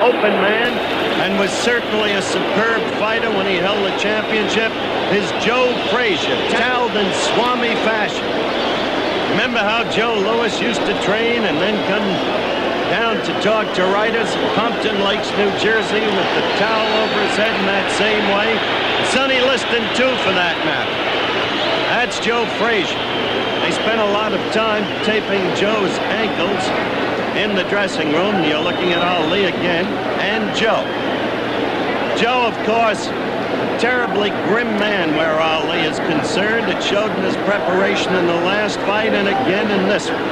open man and was certainly a superb fighter when he held the championship is Joe Frazier, toweled in Swami fashion. Remember how Joe Louis used to train and then come down to talk to writers in Pompton Lakes, New Jersey, with the towel over his head in that same way? Sonny Liston, too, for that matter. That's Joe Frazier. They spent a lot of time taping Joe's ankles in the dressing room. You're looking at Ali again, and Joe. Joe, of course, a terribly grim man where Ali is concerned. It showed in his preparation in the last fight and again in this one.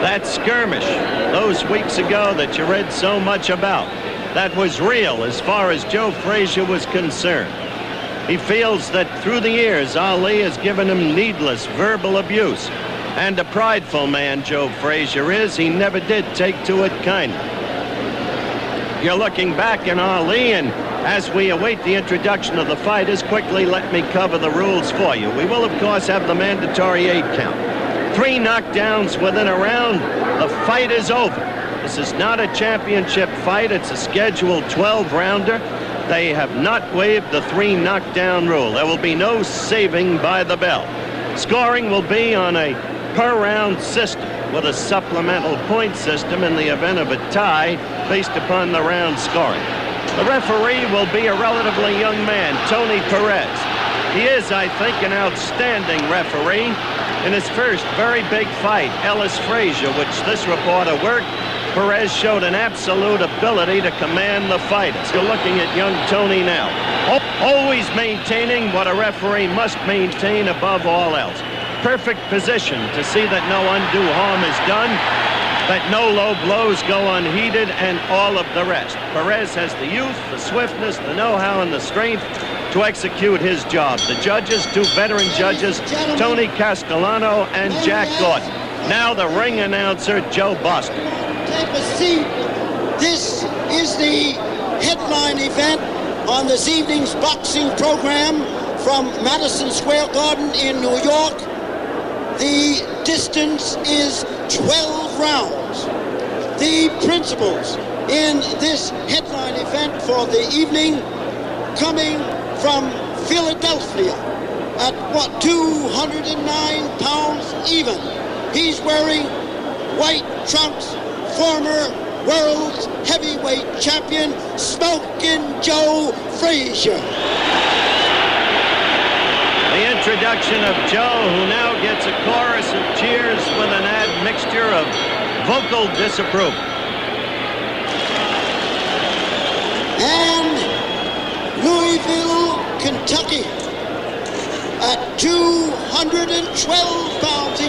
That skirmish those weeks ago that you read so much about, that was real as far as Joe Frazier was concerned. He feels that through the years, Ali has given him needless verbal abuse. And a prideful man Joe Frazier is, he never did take to it kindly. You're looking back in Ali, and as we await the introduction of the fighters, quickly let me cover the rules for you. We will, of course, have the mandatory 8 count. 3 knockdowns within a round, the fight is over. This is not a championship fight, it's a scheduled 12-rounder. They have not waived the 3 knockdown rule. There will be no saving by the bell. Scoring will be on a per-round system with a supplemental point system in the event of a tie based upon the round scoring. The referee will be a relatively young man, Tony Perez. He is, I think, an outstanding referee. In his first very big fight, Ellis Frazier, which this reporter worked, Perez showed an absolute ability to command the fighters. You're looking at young Tony now, always maintaining what a referee must maintain above all else. Perfect position to see that no undue harm is done, that no low blows go unheeded, and all of the rest. Perez has the youth, the swiftness, the know-how, and the strength to execute his job. The judges, 2 veteran judges, Tony Castellano and Jack Gordon. Now the ring announcer, Joe Boston. Take a seat. This is the headline event on this evening's boxing program from Madison Square Garden in New York. The distance is 12 rounds. The principals in this headline event for the evening, coming from Philadelphia at 209 pounds even. He's wearing white trunks, former world heavyweight champion, Smokin' Joe Frazier. The introduction of Joe, who now gets a chorus of cheers with an admixture of vocal disapproval. And Louisville, Kentucky, at 212 pounds.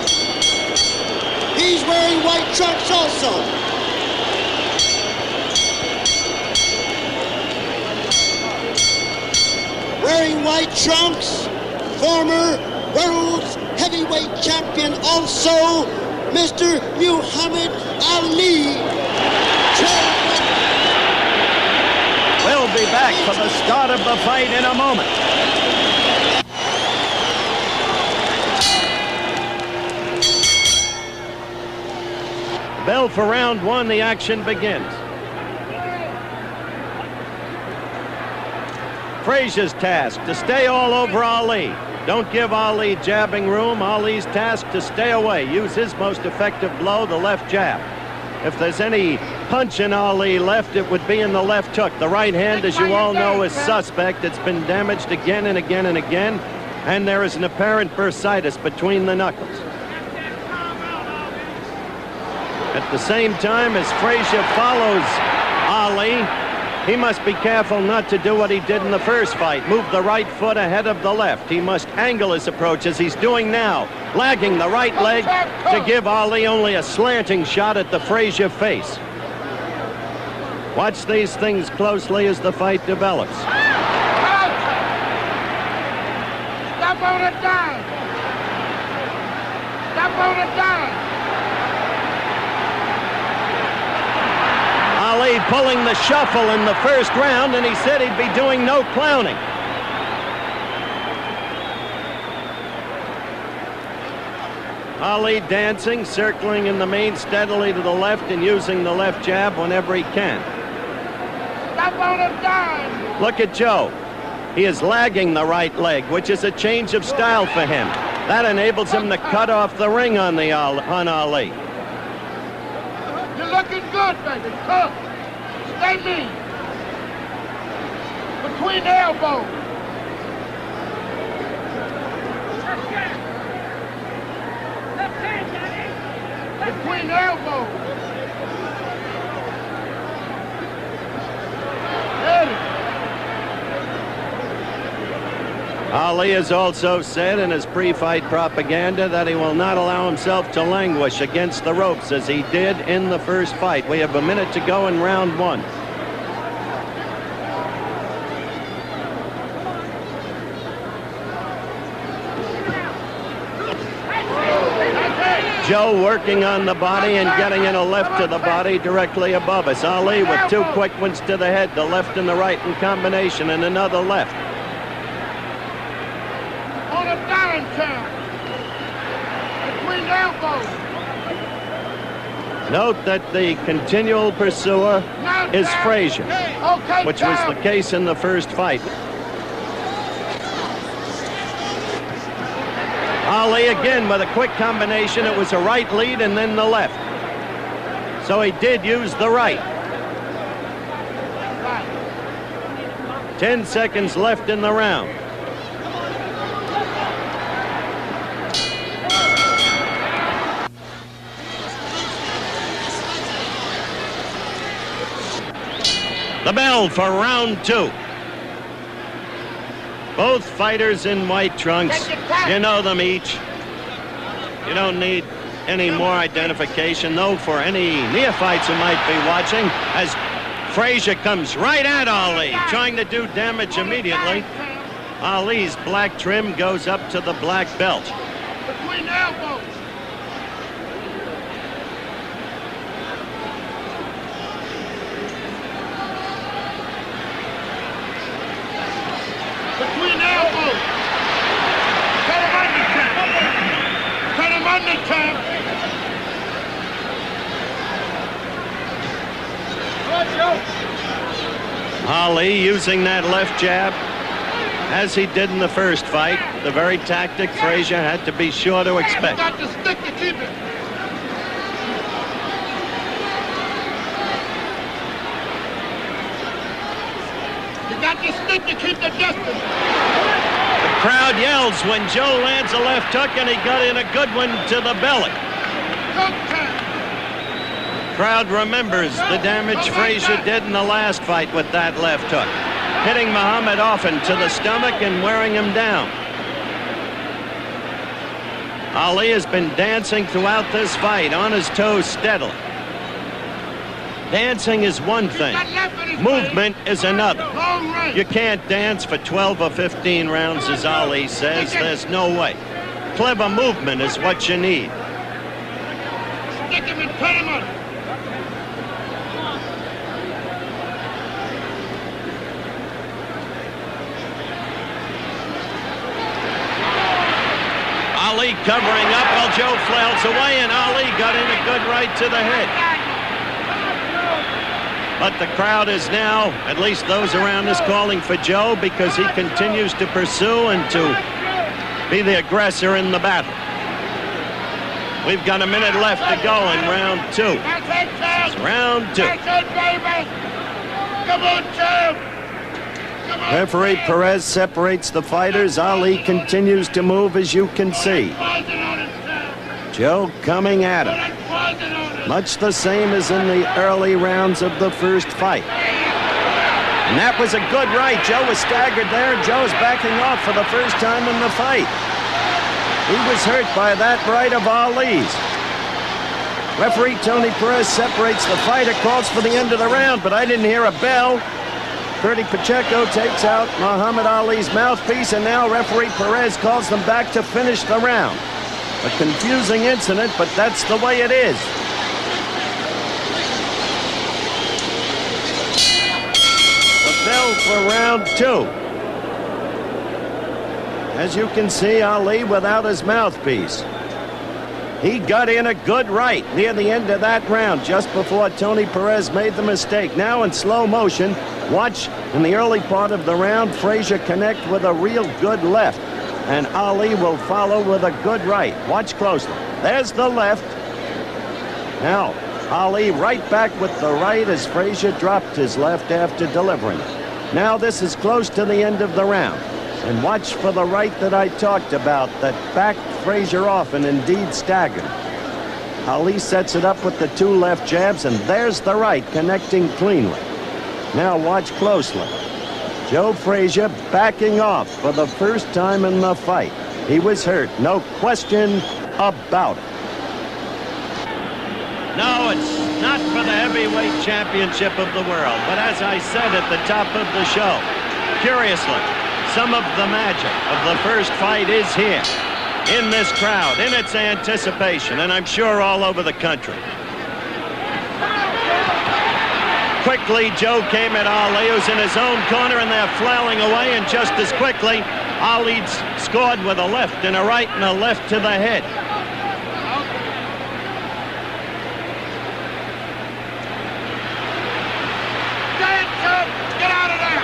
He's wearing white trunks also. Wearing white trunks, former world heavyweight champion also, Mr. Muhammad Ali. We'll be back for the start of the fight in a moment. Bell for round 1, the action begins. Frazier's task to stay all over Ali. Don't give Ali jabbing room. Ali's task to stay away. Use his most effective blow, the left jab. If there's any punch in Ali left, it would be in the left hook. The right hand, as you all know, is suspect. It's been damaged again and again and again, and there is an apparent bursitis between the knuckles. At the same time, as Frazier follows Ali, he must be careful not to do what he did in the first fight, move the right foot ahead of the left. He must angle his approach as he's doing now, lagging the right leg to give Ali only a slanting shot at the Frazier face. Watch these things closely as the fight develops. Stop on the dime! Stop on the dime! Ali pulling the shuffle in the first round, and he said he'd be doing no clowning. Ali dancing, circling in the main steadily to the left and using the left jab whenever he can. Stop on a dime. Look at Joe. He is lagging the right leg, which is a change of style for him. That enables him to cut off the ring on Ali. You're looking good, baby. Cook. Stay mean. Between the elbows. Between the elbows. Ali has also said in his pre-fight propaganda that he will not allow himself to languish against the ropes as he did in the first fight. We have a minute to go in round one. Joe working on the body and getting in a left to the body directly above us. Ali with two quick ones to the head, the left and the right in combination, and another left. On a dime count. Between the elbows. Note that the continual pursuer is Frazier, Okay, which was the case in the first fight. Ali again with a quick combination. It was a right lead and then the left. So he did use the right. 10 seconds left in the round. The bell for round two. Both fighters in white trunks. You know them each. You don't need any more identification, though, for any neophytes who might be watching, as Frazier comes right at Ali, trying to do damage immediately. Ali's black trim goes up to the black belt. Between the elbows. Between the elbows. Cut him under, champ. Cut him under, champ. Ali using that left jab, as he did in the first fight, the very tactic Frazier had to be sure to expect. You got the stick to keep it. You got the stick to keep the distance. The crowd yells when Joe lands a left hook, and he got in a good one to the belly. Cook time. Crowd remembers the damage Frazier did in the last fight with that left hook, hitting Muhammad often to the stomach and wearing him down. Ali has been dancing throughout this fight, on his toes steadily. Dancing is one thing. Movement is another. You can't dance for 12 or 15 rounds, as Ali says. There's no way. Clever movement is what you need. Stick him and cut him under. Ali covering up while Joe flails away, and Ali got in a good right to the head. But the crowd is now, at least those around us, calling for Joe because he continues to pursue and to be the aggressor in the battle. We've got a minute left to go in round two. It's round two. Come on, Joe. Referee Perez separates the fighters. Ali continues to move, as you can see. Joe coming at him. Much the same as in the early rounds of the first fight. And that was a good right. Joe was staggered there. Joe's backing off for the first time in the fight. He was hurt by that right of Ali's. Referee Tony Perez separates the fighter, calls for the end of the round, but I didn't hear a bell. Bertie Pacheco takes out Muhammad Ali's mouthpiece, and now referee Perez calls them back to finish the round. A confusing incident, but that's the way it is. The bell for round two. As you can see, Ali without his mouthpiece. He got in a good right near the end of that round, just before Tony Perez made the mistake. Now in slow motion, watch in the early part of the round, Frazier connect with a real good left. And Ali will follow with a good right. Watch closely. There's the left. Now, Ali right back with the right as Frazier dropped his left after delivering it. Now this is close to the end of the round. And watch for the right that I talked about that backed Frazier off and indeed staggered. Ali sets it up with the two left jabs, and there's the right connecting cleanly. Now watch closely. Joe Frazier backing off for the first time in the fight. He was hurt, no question about it. No, it's not for the heavyweight championship of the world. But as I said at the top of the show, curiously, some of the magic of the first fight is here, in this crowd, in its anticipation, and I'm sure all over the country. Quickly, Joe came at Ali, who's in his own corner, and they're flailing away, and just as quickly, Ali scored with a left and a right and a left to the head. Get out of there!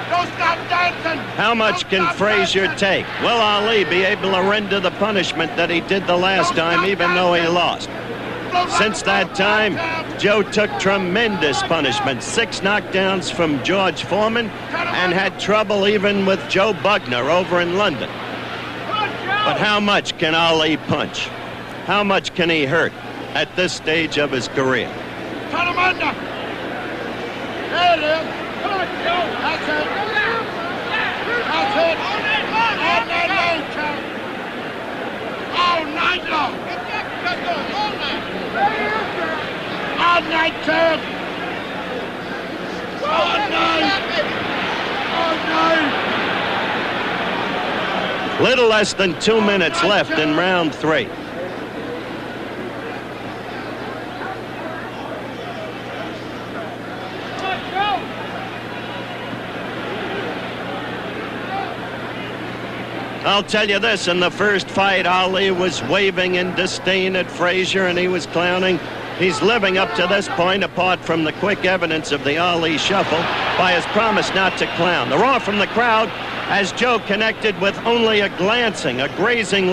Don't stop dancing! How much can Frazier take? Will Ali be able to render the punishment that he did the last time, even though he lost? Since that time, Joe took tremendous punishment. 6 knockdowns from George Foreman, and had trouble even with Joe Bugner over in London. But how much can Ali punch? How much can he hurt at this stage of his career? Turn him under! There it is! That's it! That's it! All night long, Chuck! All night long! All night, Chuck! All night! All night! Little less than 2 minutes left in round 3. I'll tell you this, in the first fight, Ali was waving in disdain at Frazier, and he was clowning. He's living up to this point, apart from the quick evidence of the Ali shuffle, by his promise not to clown. The roar from the crowd as Joe connected with only a grazing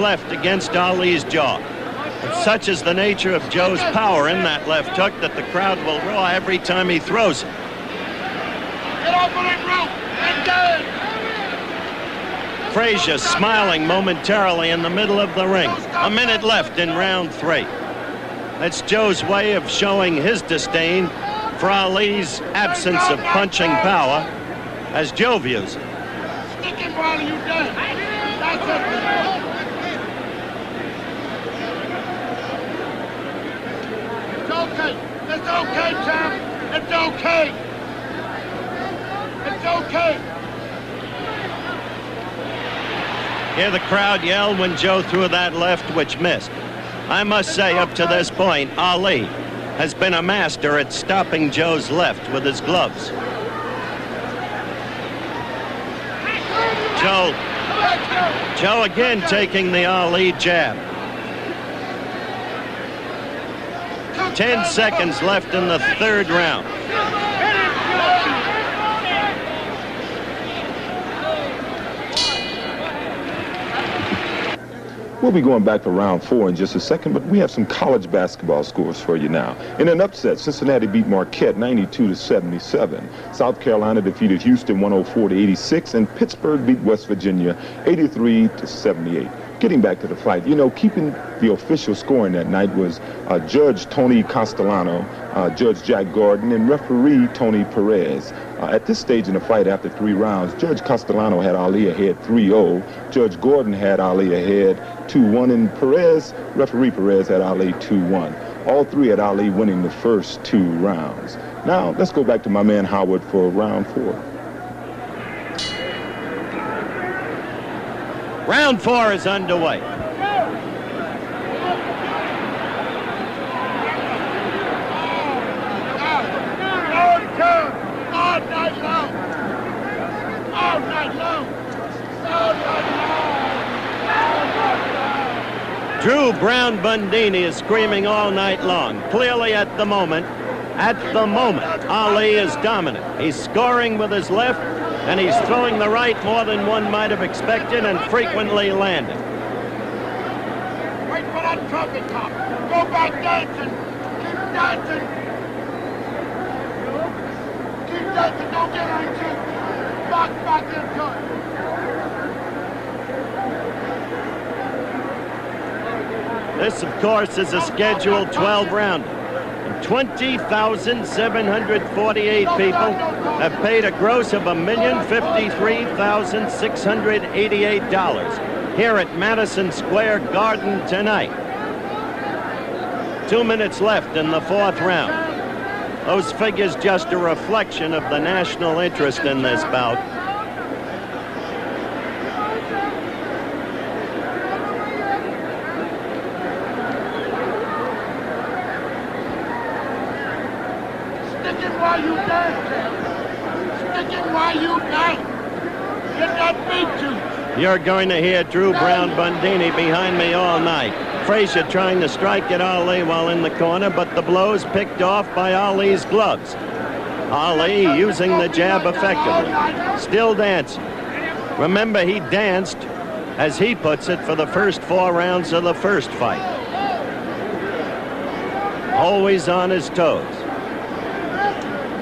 left against Ali's jaw. And such is the nature of Joe's power in that left hook that the crowd will roar every time he throws it. Get off of that rope and do it! Frazier smiling momentarily in the middle of the ring. A minute left in round 3. That's Joe's way of showing his disdain for Ali's absence of punching power, as Joe views it. Stick him while you done. That's it. It's okay. It's okay, champ. It's okay. It's okay. Hear the crowd yell when Joe threw that left, which missed. I must say, up to this point, Ali has been a master at stopping Joe's left with his gloves. Joe again taking the Ali jab. 10 seconds left in the 3rd round. We'll be going back to round 4 in just a second, but we have some college basketball scores for you now. In an upset, Cincinnati beat Marquette 92-77. South Carolina defeated Houston 104-86, and Pittsburgh beat West Virginia 83-78. Getting back to the fight, you know, keeping the official scoring that night was Judge Tony Castellano, Judge Jack Gordon, and referee Tony Perez. At this stage in the fight, after 3 rounds, Judge Castellano had Ali ahead 3-0. Judge Gordon had Ali ahead 2-1, and referee Perez had Ali 2-1. All 3 had Ali winning the first 2 rounds. Now, let's go back to my man Howard for round 4. Round 4 is underway. All night long. All night long. All night long. Drew Brown Bundini is screaming all night long. Clearly at the moment, Ali is dominant. He's scoring with his left, and he's throwing the right more than one might have expected and frequently landing. Wait for that trumpet top. Go back dancing. Keep dancing. Keep dancing. Don't get anxious. Box back into it. This, of course, is a scheduled 12-rounder. 20,748 people have paid a gross of $1,053,688 here at Madison Square Garden tonight. 2 minutes left in the fourth round. Those figures just a reflection of the national interest in this bout. While you dance, stick it while you dance. Get that beat to. You're going to hear Drew Brown Bundini behind me all night. Frazier trying to strike at Ali while in the corner, but the blows picked off by Ali's gloves. Ali using the jab effectively. Still dancing. Remember, he danced, as he puts it, for the first 4 rounds of the first fight. Always on his toes.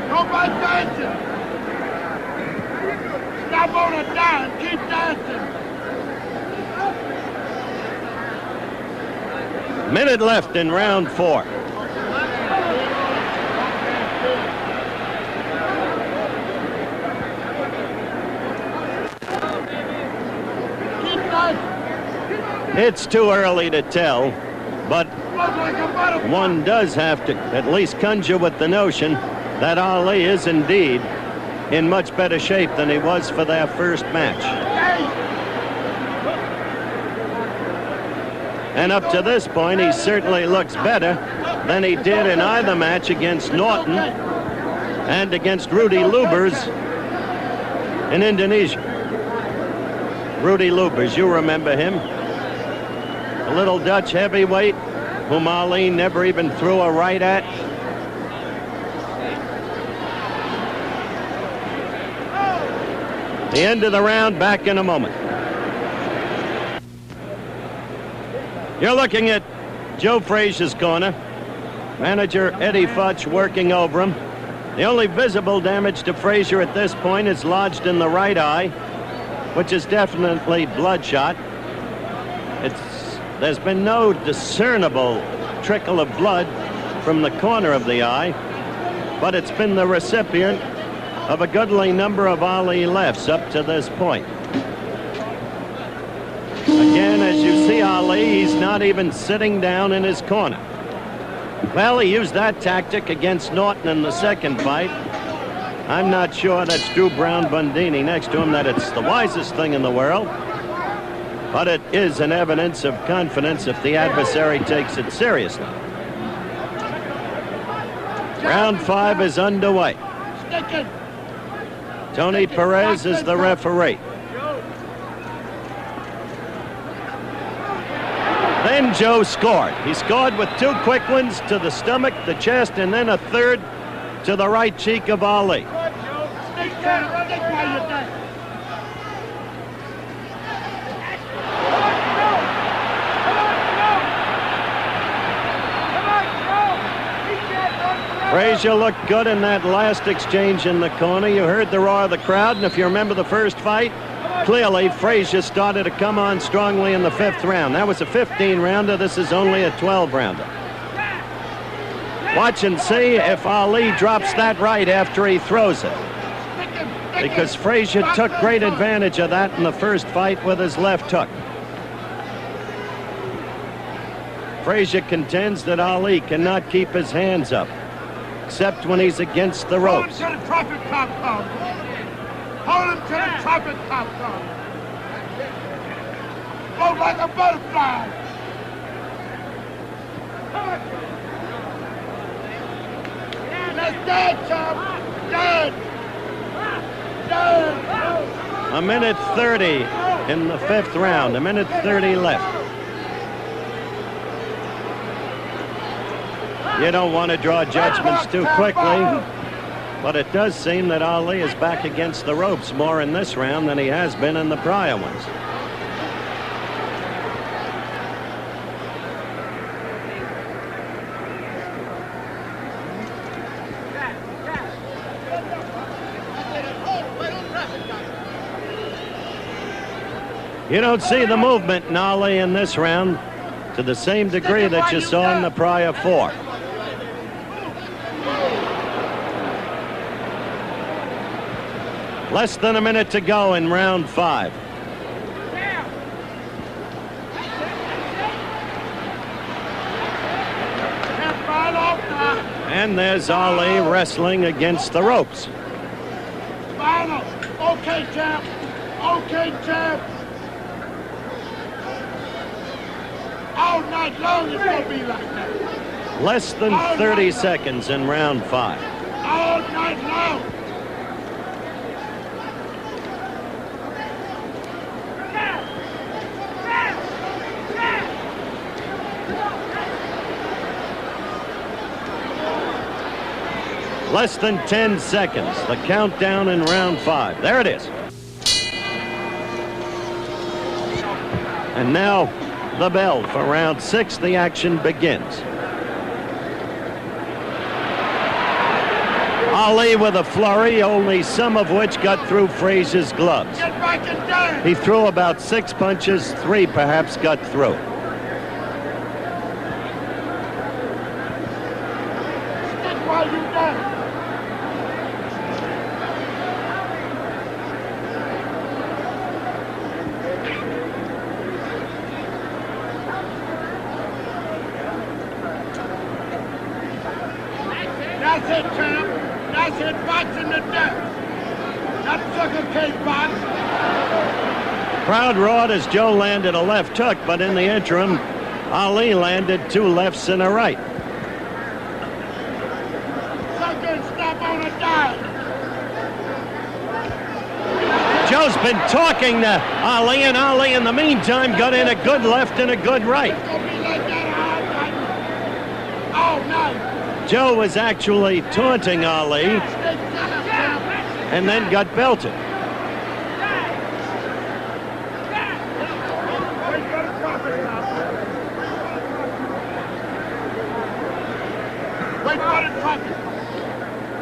Go by dancing. Stop on a dime. Keep dancing. Minute left in round 4. Keep dancing. It's too early to tell, but one does have to at least conjure with the notion that Ali is indeed in much better shape than he was for their first match. And up to this point, he certainly looks better than he did in either match against Norton and against Rudy Lubers in Indonesia. Rudy Lubers, you remember him. A little Dutch heavyweight whom Ali never even threw a right at. The end of the round, back in a moment. You're looking at Joe Frazier's corner. Manager Eddie Futch working over him. The only visible damage to Frazier at this point is lodged in the right eye, which is definitely bloodshot. There's been no discernible trickle of blood from the corner of the eye, but it's been the recipient of a goodly number of Ali lefts up to this point. Again, as you see Ali, he's not even sitting down in his corner. Well, he used that tactic against Norton in the second fight. I'm not sure that's Drew Brown Bundini next to him that it's the wisest thing in the world, but it is an evidence of confidence if the adversary takes it seriously. Round 5 is underway. Tony Perez is the referee. Then Joe scored. He scored with 2 quick ones to the stomach, the chest, and then a third to the right cheek of Ali. Frazier looked good in that last exchange in the corner. You heard the roar of the crowd, and if you remember the first fight, clearly Frazier started to come on strongly in the 5th round. That was a 15-rounder. This is only a 12-rounder. Watch and see if Ali drops that right after he throws it, because Frazier took great advantage of that in the first fight with his left hook. Frazier contends that Ali cannot keep his hands up, except when he's against the ropes. Hold him to the trumpet top comes. Hold him to the trumpet top comes. Go like a butterfly. Let's dance, chum. Dance. Dance. A minute 30 in the 5th round. A minute 30 left. You don't want to draw judgments too quickly, but it does seem that Ali is back against the ropes more in this round than he has been in the prior ones. You don't see the movement in Ali in this round to the same degree that you saw in the prior four. Less than a minute to go in round 5. And there's Ali wrestling against the ropes. Final. Okay, champ. Okay, champ. All night long it's going to be like that. Less than 30 seconds in round 5. All night long. Less than 10 seconds. The countdown in round 5. There it is. And now the bell for round 6. The action begins. Ali with a flurry, only some of which got through Frazier's gloves. Get back and down. He threw about 6 punches, 3 perhaps got through. Stick while you down. That's it, champ. That's it, boxing to death. Not sucker cake box. Crowd roared as Joe landed a left hook, but in the interim, Ali landed 2 lefts and a right. Sucker and stop on a dime. Joe's been talking to Ali, and Ali in the meantime got in a good left and a good right. It's gonna be like that all night. Joe was actually taunting Ali Stick down, champ. and then got belted. Wait for the profit now. Wait for the profit.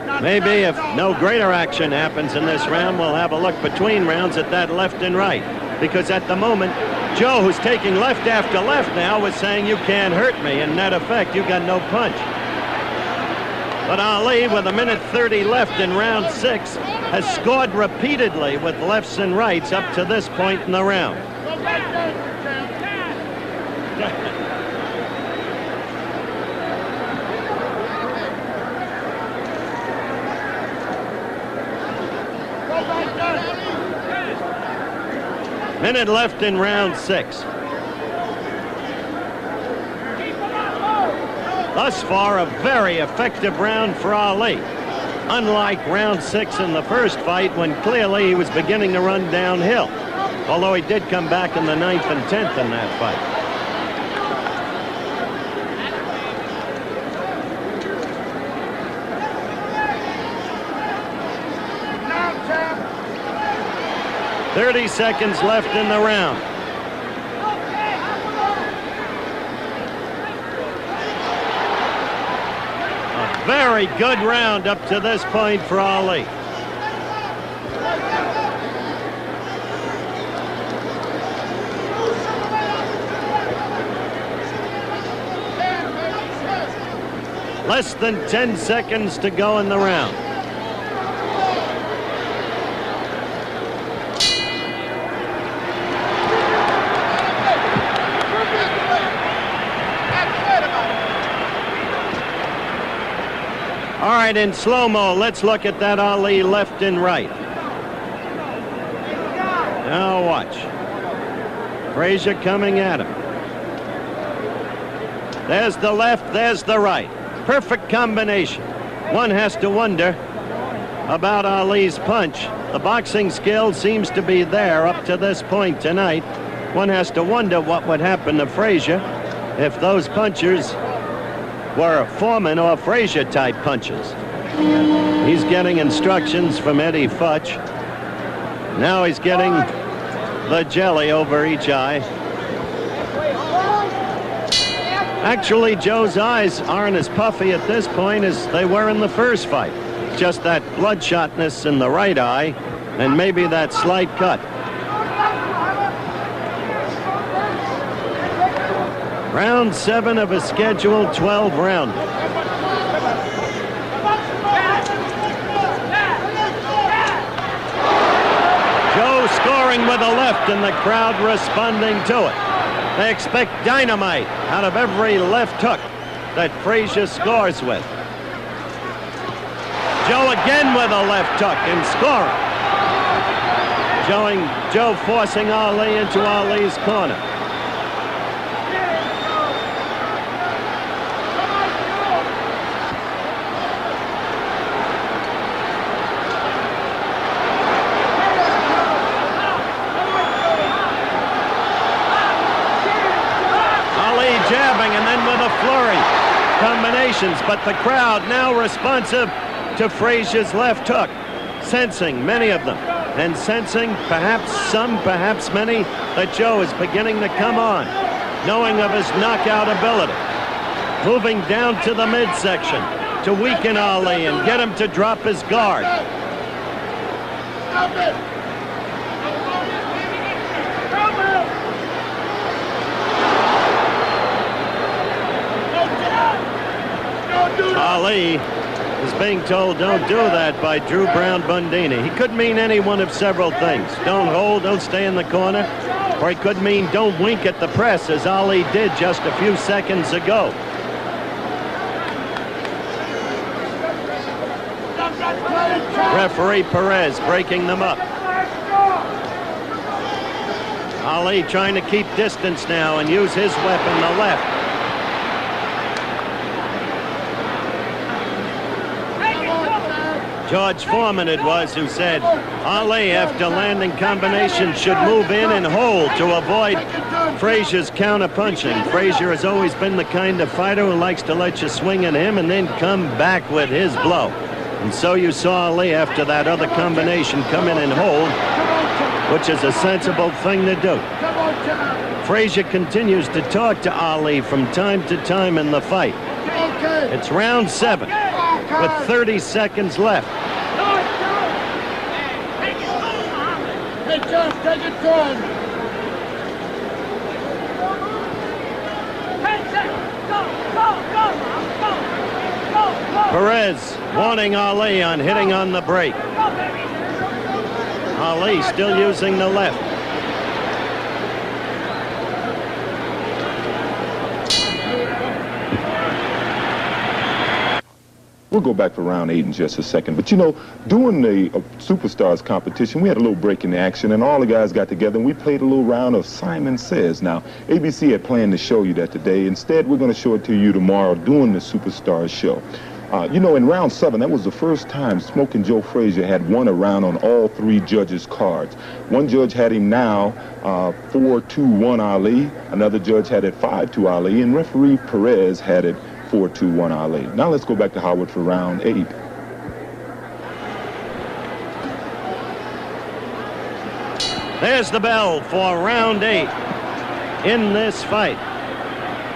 Now, Maybe if that's no all. greater action happens in this round, we'll have a look between rounds at that left and right. Because at the moment, Joe, who's taking left after left now, was saying, you can't hurt me. In net effect, you got no punch. But Ali, with 1:30 left in round 6, has scored repeatedly with lefts and rights up to this point in the round. Go back there, champ. Go back there. Minute left in round 6. Thus far, a very effective round for Ali. Unlike round 6 in the first fight, when clearly he was beginning to run downhill. Although he did come back in the 9th and 10th in that fight. Now, champ. 30 seconds left in the round. Very good round up to this point for Ali. Less than 10 seconds to go in the round. All right, in slow-mo, let's look at that Ali left and right. Now watch. Frazier coming at him. There's the left, there's the right. Perfect combination. One has to wonder about Ali's punch. The boxing skill seems to be there up to this point tonight. One has to wonder what would happen to Frazier if those punchers were Foreman or Frazier type punches. He's getting instructions from Eddie Futch. Now he's getting the jelly over each eye. Actually, Joe's eyes aren't as puffy at this point as they were in the first fight. Just that bloodshotness in the right eye and maybe that slight cut. Round 7 of a scheduled 12-round. Joe scoring with a left and the crowd responding to it. They expect dynamite out of every left hook that Frazier scores with. Joe again with a left hook and scoring. Joe forcing Ali into Ali's corner. Jabbing and then with a flurry combinations, but the crowd now responsive to Frazier's left hook, sensing many of them, and sensing perhaps some, perhaps many, that Joe is beginning to come on, knowing of his knockout ability, moving down to the midsection to weaken Ali and get him to drop his guard. Ali is being told don't do that by Drew Brown Bundini. He could mean any one of several things. Don't hold, don't stay in the corner. Or he could mean don't wink at the press, as Ali did just a few seconds ago. Referee Perez breaking them up. Ali trying to keep distance now and use his weapon, the left. George Foreman it was who said Ali, after landing combinations, should move in and hold to avoid Frazier's counter-punching. Frazier has always been the kind of fighter who likes to let you swing at him and then come back with his blow. And so you saw Ali, after that other combination, come in and hold, which is a sensible thing to do. Frazier continues to talk to Ali from time to time in the fight. It's round 7 with 30 seconds left. Hey, Josh, take it turn. Perez warning Ali on hitting on the break. Ali still using the left. We'll go back for round 8 in just a second. But, you know, during the Superstars competition, we had a little break in the action, and all the guys got together, and we played a little round of Simon Says. Now, ABC had planned to show you that today. Instead, we're going to show it to you tomorrow during the Superstars show. You know, in round 7, that was the first time Smoking Joe Frazier had won a round on all 3 judges' cards. One judge had him now 4-2-1 Ali. Another judge had it 5-2 Ali, and referee Perez had it 4-2-1 Ali. Now let's go back to Howard for round 8. There's the bell for round 8 in this fight.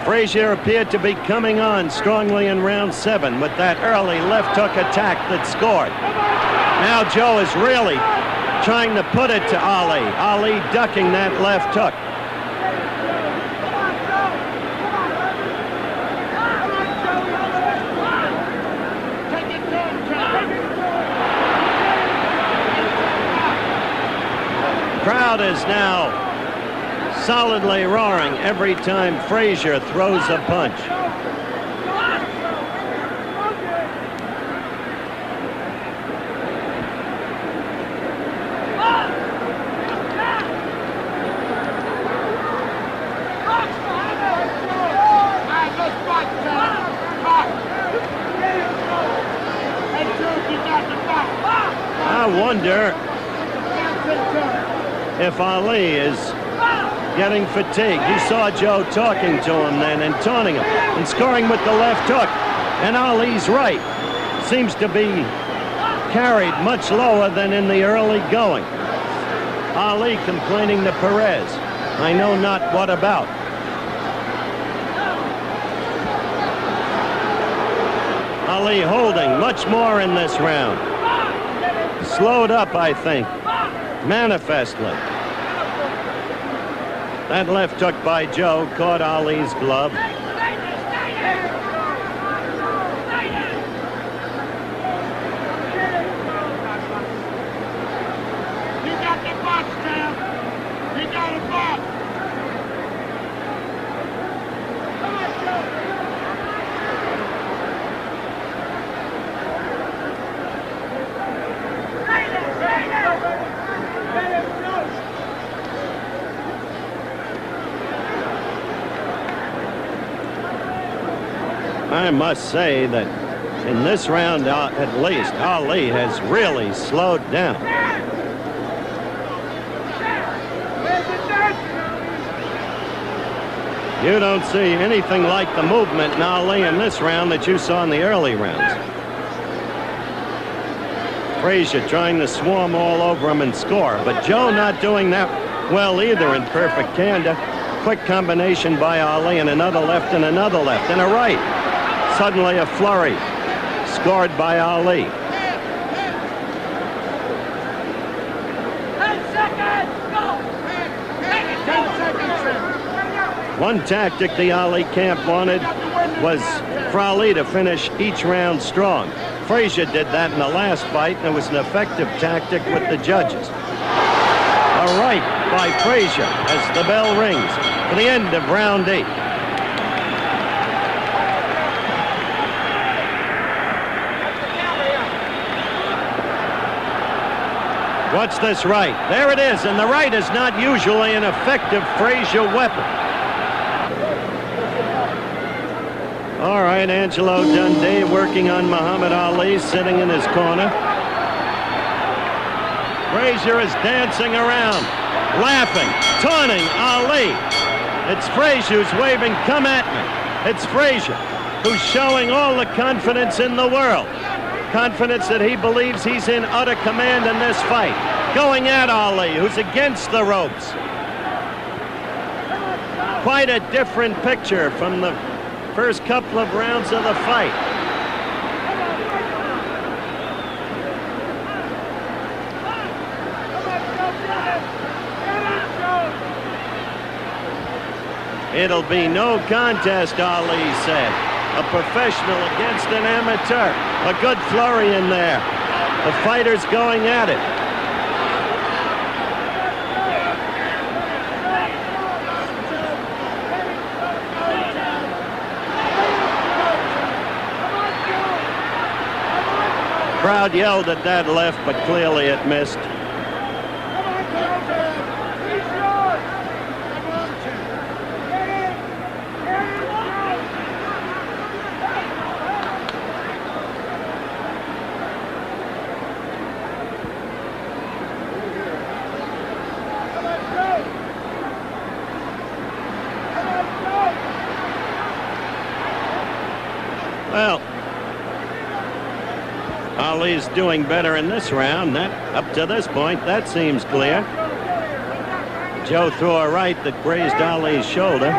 Frazier appeared to be coming on strongly in round 7 with that early left hook attack that scored. Now Joe is really trying to put it to Ali. Ali ducking that left hook. Crowd is now solidly roaring every time Frazier throws a punch. I wonder if Ali is getting fatigued. You saw Joe talking to him then and taunting him and scoring with the left hook. And Ali's right. Seems to be carried much lower than in the early going. Ali complaining to Perez. I know not what about. Ali holding much more in this round. Slowed up, I think, manifestly. That left hook by Joe caught Ali's glove. You got the box, Cam. You got a box. Come on, Joe. I must say that in this round, at least, Ali has really slowed down. You don't see anything like the movement in Ali in this round that you saw in the early rounds. Frazier trying to swarm all over him and score, but Joe not doing that well either in perfect candor. Quick combination by Ali and another left and another left and a right. Suddenly a flurry scored by Ali. 10 seconds, go! 10 seconds. One tactic the Ali camp wanted was for Ali to finish each round strong. Frazier did that in the last fight, and it was an effective tactic with the judges. A right by Frazier as the bell rings for the end of round 8. What's this right? There it is, and the right is not usually an effective Frazier weapon. All right, Angelo Dundee working on Muhammad Ali, sitting in his corner. Frazier is dancing around, laughing, taunting Ali. It's Frazier who's waving, "Come at me." It's Frazier who's showing all the confidence in the world. Confidence that he believes he's in utter command in this fight. Going at Ali, who's against the ropes. Quite a different picture from the first couple of rounds of the fight. It'll be no contest, Ali said. A professional against an amateur. A good flurry in there. The fighters going at it. Crowd yelled at that left, but clearly it missed. Well, Ali's doing better in this round. That, up to this point, that seems clear. Joe threw a right that grazed Ali's shoulder.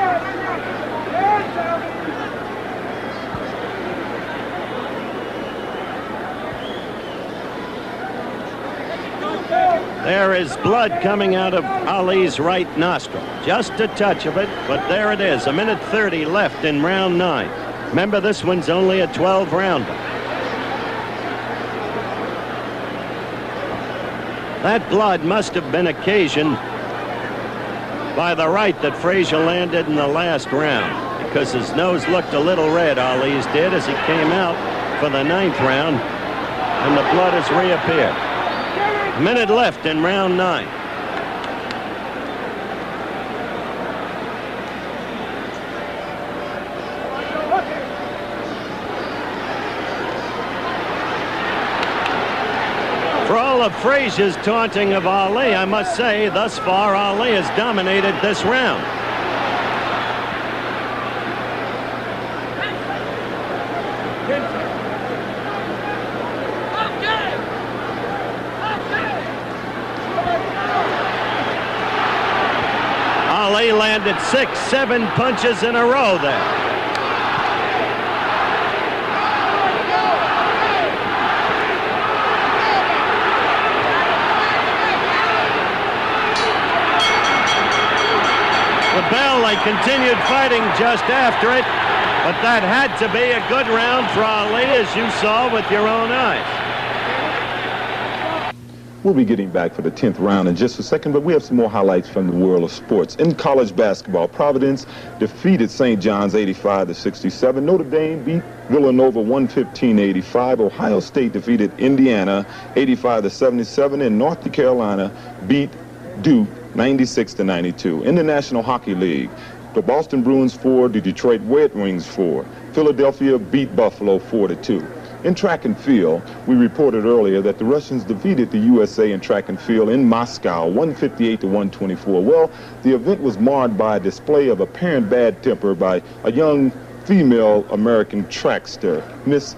There is blood coming out of Ali's right nostril. Just a touch of it, but there it is. 1:30 left in round 9. Remember, this one's only a 12-rounder. That blood must have been occasioned by the right that Frazier landed in the last round, because his nose looked a little red, Ali's did, as he came out for the 9th round, and the blood has reappeared. A minute left in round 9. For all of Frazier's taunting of Ali, I must say, thus far, Ali has dominated this round. Ali landed 6, 7 punches in a row there. The bell, they continued fighting just after it, but that had to be a good round for Ali, as you saw with your own eyes. We'll be getting back for the 10th round in just a second, but we have some more highlights from the world of sports. In college basketball, Providence defeated St. John's 85-67. Notre Dame beat Villanova 115-85. Ohio State defeated Indiana 85-77. And North Carolina beat Duke 96-92. In the National Hockey League, the Boston Bruins 4, the Detroit Red Wings 4. Philadelphia beat Buffalo 4-2. In track and field, we reported earlier that the Russians defeated the USA in track and field in Moscow 158-124. Well, the event was marred by a display of apparent bad temper by a young female American trackster, Miss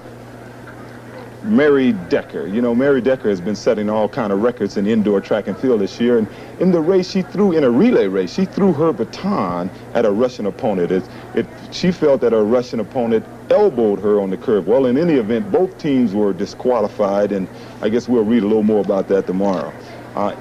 Mary Decker. You know, Mary Decker has been setting all kind of records in indoor track and field this year, and in the race in a relay race, she threw her baton at a Russian opponent. She felt that her Russian opponent elbowed her on the curve. Well, in any event, both teams were disqualified, and I guess we'll read a little more about that tomorrow.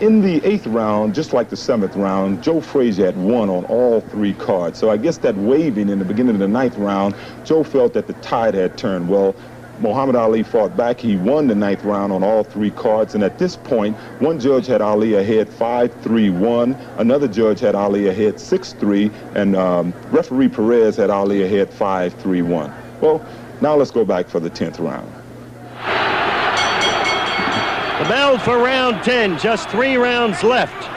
In the 8th round, just like the 7th round, Joe Frazier had won on all 3 cards. So I guess that waving in the beginning of the 9th round, Joe felt that the tide had turned. Well, Muhammad Ali fought back. He won the 9th round on all 3 cards, and at this point, one judge had Ali ahead 5-3-1, another judge had Ali ahead 6-3, and referee Perez had Ali ahead 5-3-1. Well, now let's go back for the 10th round. The bell for round 10, just 3 rounds left.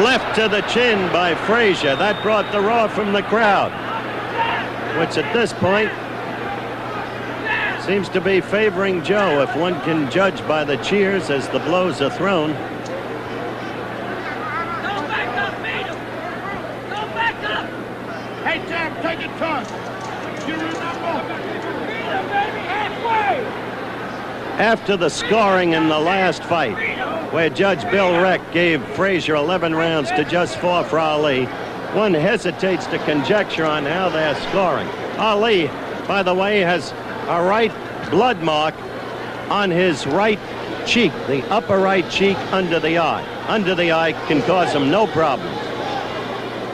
Left to the chin by Frazier. That brought the roar from the crowd, which at this point seems to be favoring Joe, if one can judge by the cheers as the blows are thrown. Go back up, beat him! Go back up! Hey, Jam, take it tough. You remember? Beat him, baby, halfway! After the scoring in the last fight, where Judge Bill Reck gave Frazier 11 rounds to just 4 for Ali, one hesitates to conjecture on how they're scoring. Ali, by the way, has a right blood mark on his right cheek, the upper right cheek under the eye. Under the eye can cause him no problems.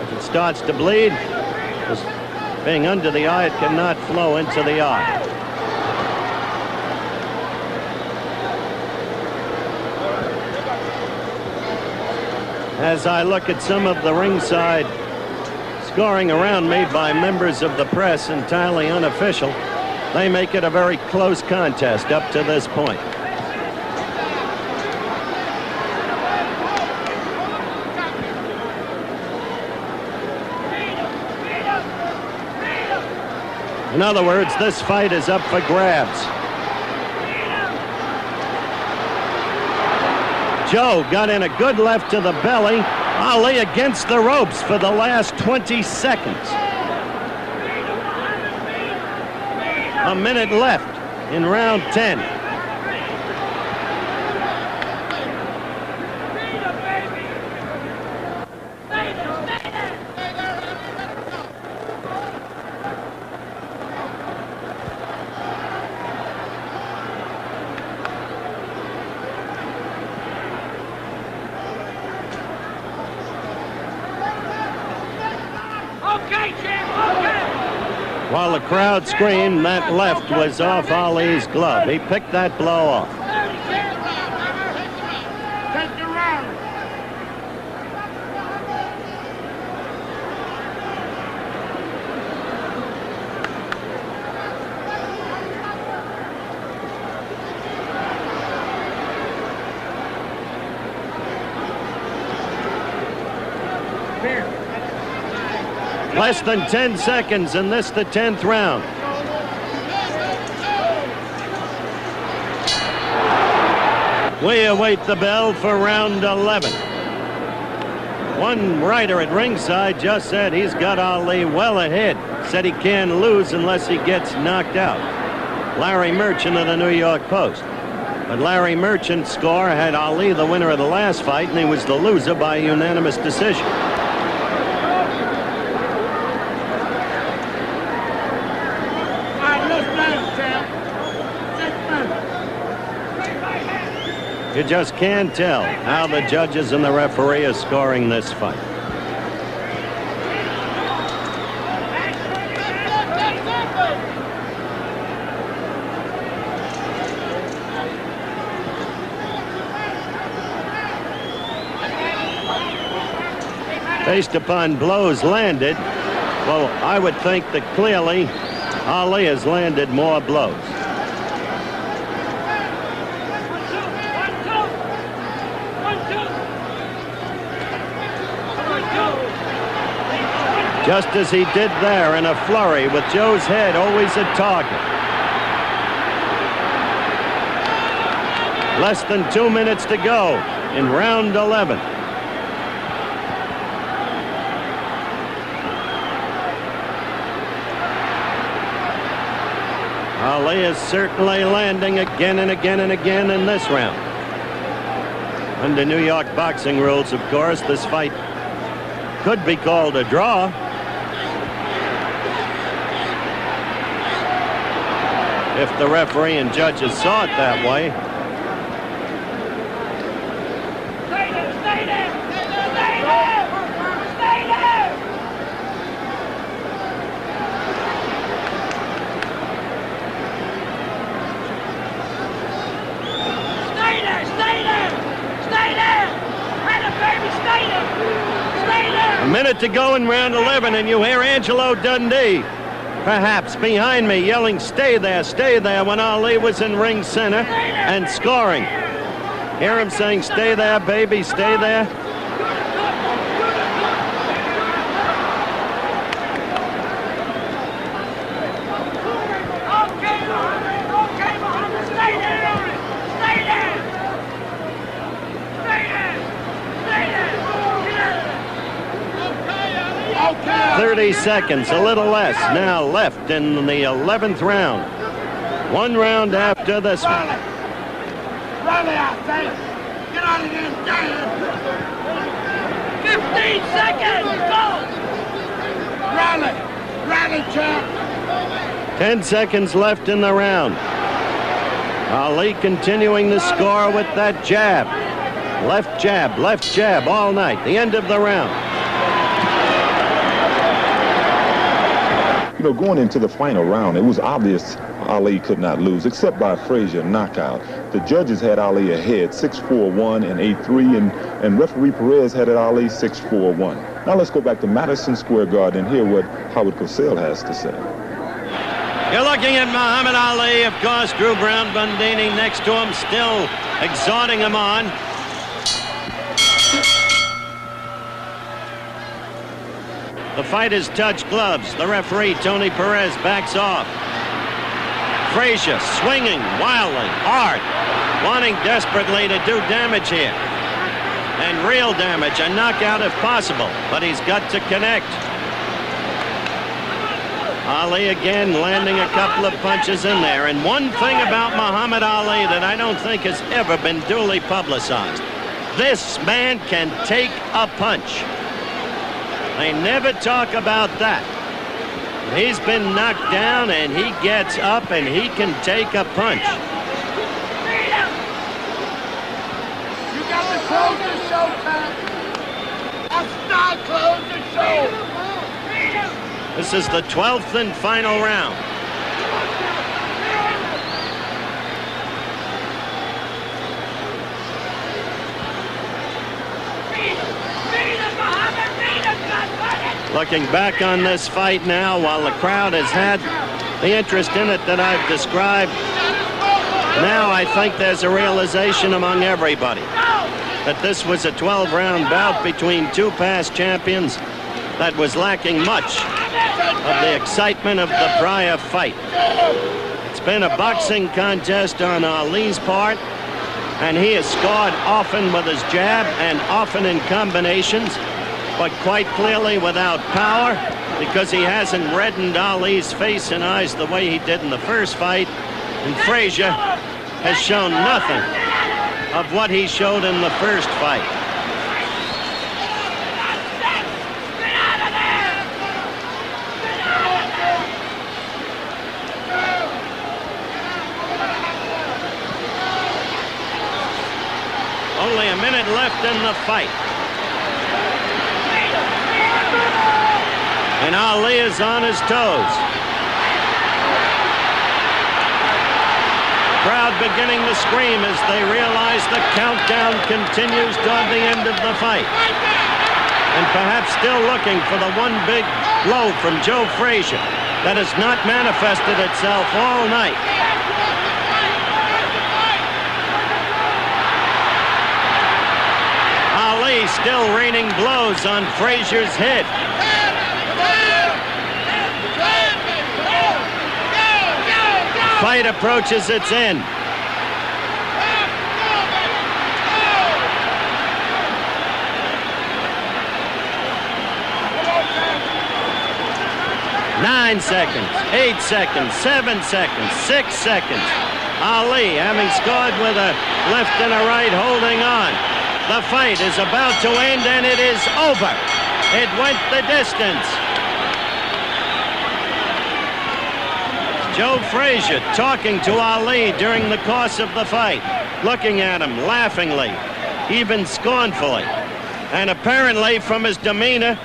If it starts to bleed, being under the eye, it cannot flow into the eye. As I look at some of the ringside scoring around made by members of the press, entirely unofficial, they make it a very close contest up to this point. In other words, this fight is up for grabs. Joe got in a good left to the belly. Ali against the ropes for the last 20 seconds. A minute left in round 10. While the crowd screamed, that left was off Ali's glove. He picked that blow off. Take the round. Less than 10 seconds, and this the 10th round. We await the bell for round 11. One writer at ringside just said he's got Ali well ahead. Said he can't lose unless he gets knocked out. Larry Merchant of the New York Post. But Larry Merchant's score had Ali the winner of the last fight, and he was the loser by unanimous decision. You just can't tell how the judges and the referee are scoring this fight. Based upon blows landed, well, I would think that clearly Ali has landed more blows. Just as he did there in a flurry, with Joe's head always a target. Less than 2 minutes to go in round 11. Ali is certainly landing again and again and again in this round. Under New York boxing rules, of course, this fight could be called a draw. If the referee and judges saw it that way. Stay there! Stay there! Stay there! Stay there! 1 minute to go in round 11, and you hear Angelo Dundee, perhaps behind me, yelling, stay there, when Ali was in ring center and scoring. Hear him saying, stay there, baby, stay there. Okay, Muhammad, stay there! Stay there! Stay there! Stay there! Okay! 30 seconds, a little less, now left in the 11th round. One round after this one. Rally, I say! Get out of there, damn! 15 seconds! Go! Rally, champ! 10 seconds left in the round. Ali continuing to score with that jab. Left jab all night. The end of the round. You know, going into the final round, it was obvious Ali could not lose, except by a Frazier knockout. The judges had Ali ahead, 6-4-1 and 8-3, and referee Perez had it Ali 6-4-1. Now let's go back to Madison Square Garden and hear what Howard Cosell has to say. You're looking at Muhammad Ali, of course, Drew Brown Bundini next to him, still exhorting him on. The fighters touch gloves. The referee, Tony Perez, backs off. Frazier swinging wildly, hard, wanting desperately to do damage here. And real damage, a knockout if possible, but he's got to connect. Ali again landing a couple of punches in there. And one thing about Muhammad Ali that I don't think has ever been duly publicized. This man can take a punch. They never talk about that. He's been knocked down and he gets up and he can take a punch. You got to close the show, Tom. That's not close the show. This is the 12th and final round. Looking back on this fight now, while the crowd has had the interest in it that I've described, now I think there's a realization among everybody that this was a 12-round bout between two past champions that was lacking much of the excitement of the prior fight. It's been a boxing contest on Ali's part, and he has scored often with his jab and often in combinations, but quite clearly without power, because he hasn't reddened Ali's face and eyes the way he did in the first fight. And Frazier has shown nothing of what he showed in the first fight. Only a minute left in the fight. And Ali is on his toes. Crowd beginning to scream as they realize the countdown continues toward the end of the fight. And perhaps still looking for the one big blow from Joe Frazier that has not manifested itself all night. Ali still raining blows on Frazier's head. Fight approaches its end. Nine seconds, 8 seconds, 7 seconds, 6 seconds. Ali, having scored with a left and a right, holding on. The fight is about to end, and it is over. It went the distance. Joe Frazier talking to Ali during the course of the fight, looking at him laughingly, even scornfully. And apparently from his demeanor,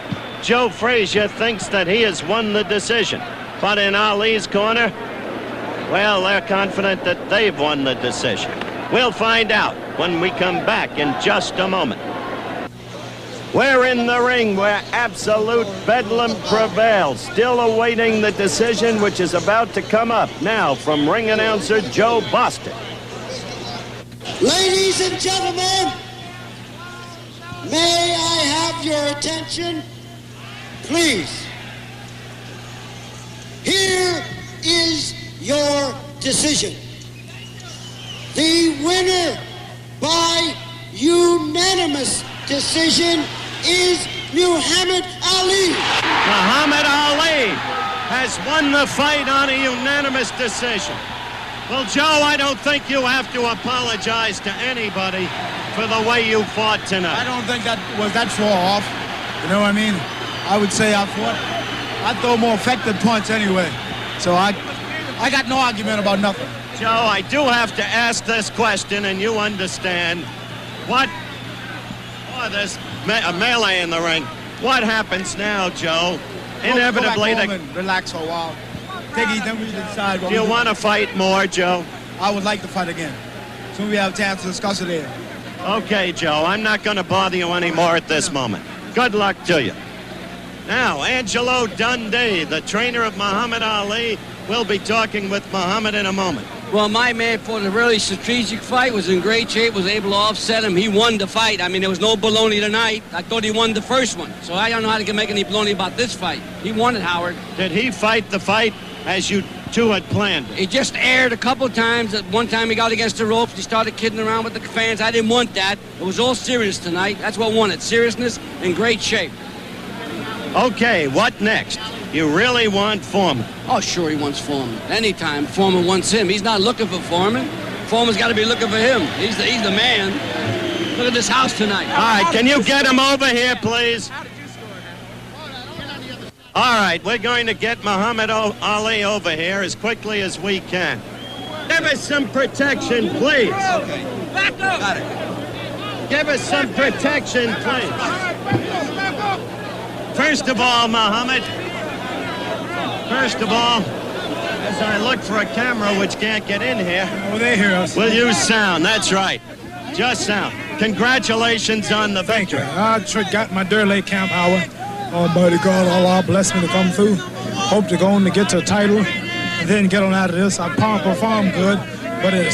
Joe Frazier thinks that he has won the decision. But in Ali's corner, well, they're confident that they've won the decision. We'll find out when we come back in just a moment. We're in the ring where absolute bedlam prevails, still awaiting the decision which is about to come up now from ring announcer Joe Boston. Ladies and gentlemen, may I have your attention, please? Here is your decision. The winner by unanimous decision is Muhammad Ali. Muhammad Ali has won the fight on a unanimous decision. Well, Joe, I don't think you have to apologize to anybody for the way you fought tonight. I don't think that was that far off. You know what I mean? I would say I throw a more effective punch anyway. So I got no argument about nothing. Joe, I do have to ask this question, and you understand. There's a melee in the ring. What happens now, Joe? Inevitably, go back home and relax for a while. Then we decide. Do you want to fight more, Joe? I would like to fight again. Soon we have a chance to discuss it here. Okay, Joe. I'm not going to bother you anymore at this moment. Good luck to you. Now, Angelo Dundee, the trainer of Muhammad Ali, will be talking with Muhammad in a moment. Well, my man fought a really strategic fight, was in great shape, was able to offset him. He won the fight. I mean, there was no baloney tonight. I thought he won the first one. So I don't know how to make any baloney about this fight. He won it, Howard. Did he fight the fight as you two had planned it? He just aired a couple of times. At one time he got against the ropes. He started kidding around with the fans. I didn't want that. It was all serious tonight. That's what won it. Seriousness and great shape. Okay, what next? You really want Foreman? Oh, sure, he wants Foreman. Anytime Foreman wants him. He's not looking for Foreman. Foreman's got to be looking for him. He's the man. Look at this house tonight. All right, can you get him over here, please? All right, we're going to get Muhammad Ali over here as quickly as we can. Give us some protection, please. Okay. Back up. Got it. Give us some protection, please. First of all, Muhammad, as I look for a camera which can't get in here. Oh, they hear us. We'll use sound, that's right. Just sound. Congratulations on the victory. I got my Durley camp hour. Almighty God, Allah bless me to come through. Hope to go on to get to a title and then get on out of this. I perform good, but it's